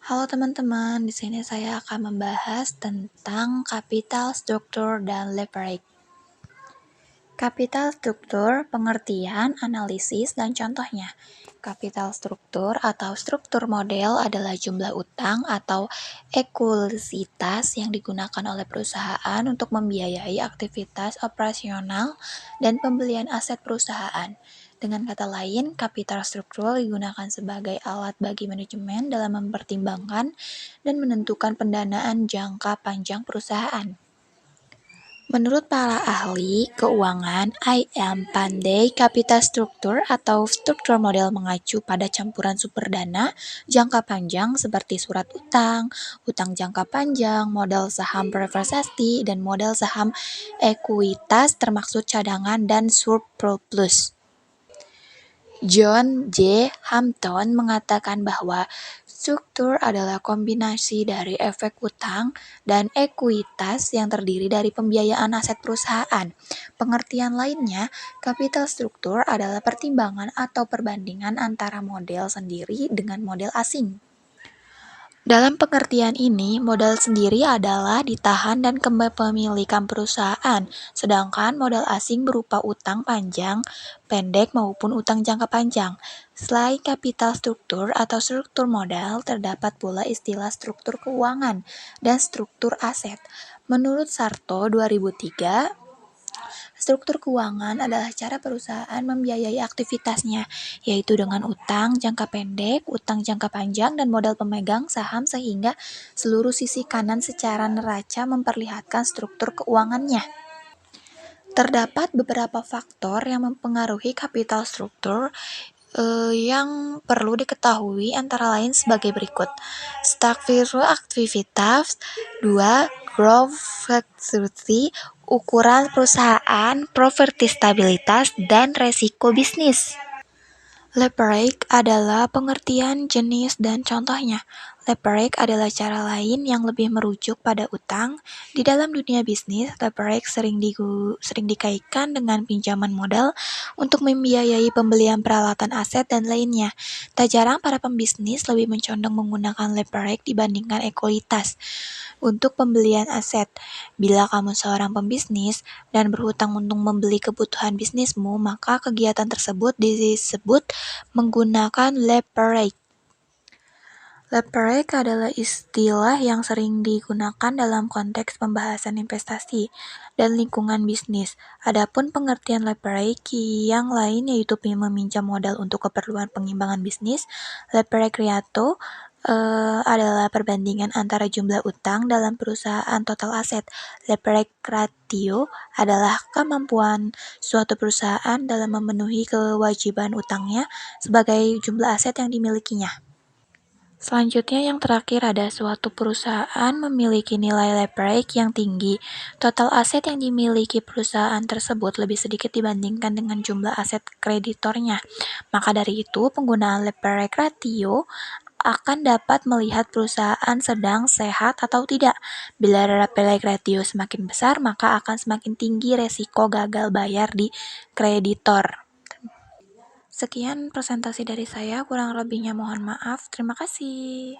Halo teman-teman, di sini saya akan membahas tentang capital structure dan leverage. Capital structure, pengertian, analisis, dan contohnya. Capital structure atau struktur model adalah jumlah utang atau ekuitas yang digunakan oleh perusahaan untuk membiayai aktivitas operasional dan pembelian aset perusahaan. Dengan kata lain, capital structure digunakan sebagai alat bagi manajemen dalam mempertimbangkan dan menentukan pendanaan jangka panjang perusahaan. Menurut para ahli keuangan, I.M. Pandey, capital structure atau struktur model mengacu pada campuran sumber dana jangka panjang seperti surat utang, utang jangka panjang, modal saham privasi, dan modal saham ekuitas termasuk cadangan dan surplus. John J. Hampton mengatakan bahwa struktur adalah kombinasi dari efek utang dan ekuitas yang terdiri dari pembiayaan aset perusahaan. Pengertian lainnya, capital struktur adalah pertimbangan atau perbandingan antara model sendiri dengan model asing. Dalam pengertian ini, modal sendiri adalah ditahan dan kepemilikan perusahaan, sedangkan modal asing berupa utang panjang, pendek maupun utang jangka panjang. Selain kapital struktur atau struktur modal, terdapat pula istilah struktur keuangan dan struktur aset. Menurut Sarto 2003, struktur keuangan adalah cara perusahaan membiayai aktivitasnya, yaitu dengan utang jangka pendek, utang jangka panjang, dan modal pemegang saham sehingga seluruh sisi kanan secara neraca memperlihatkan struktur keuangannya. Terdapat beberapa faktor yang mempengaruhi capital struktur yang perlu diketahui antara lain sebagai berikut. Aktivitas 2. Growth facility, ukuran perusahaan, properti stabilitas, dan resiko bisnis. Leverage adalah pengertian jenis dan contohnya. Leverage adalah cara lain yang lebih merujuk pada utang. Di dalam dunia bisnis, leverage sering dikaitkan dengan pinjaman modal untuk membiayai pembelian peralatan aset dan lainnya. Tak jarang para pembisnis lebih condong menggunakan leverage dibandingkan ekuitas untuk pembelian aset. Bila kamu seorang pembisnis dan berhutang untuk membeli kebutuhan bisnismu, maka kegiatan tersebut disebut menggunakan leverage. Leverage adalah istilah yang sering digunakan dalam konteks pembahasan investasi dan lingkungan bisnis. Adapun pengertian leverage yang lain yaitu meminjam modal untuk keperluan pengimbangan bisnis. Leverage ratio adalah perbandingan antara jumlah utang dalam perusahaan total aset. Leverage ratio adalah kemampuan suatu perusahaan dalam memenuhi kewajiban utangnya sebagai jumlah aset yang dimilikinya. Selanjutnya yang terakhir ada suatu perusahaan memiliki nilai leverage yang tinggi. Total aset yang dimiliki perusahaan tersebut lebih sedikit dibandingkan dengan jumlah aset kreditornya. Maka dari itu, penggunaan leverage ratio akan dapat melihat perusahaan sedang sehat atau tidak. Bila leverage ratio semakin besar, maka akan semakin tinggi resiko gagal bayar di kreditor. Sekian presentasi dari saya, kurang lebihnya mohon maaf. Terima kasih.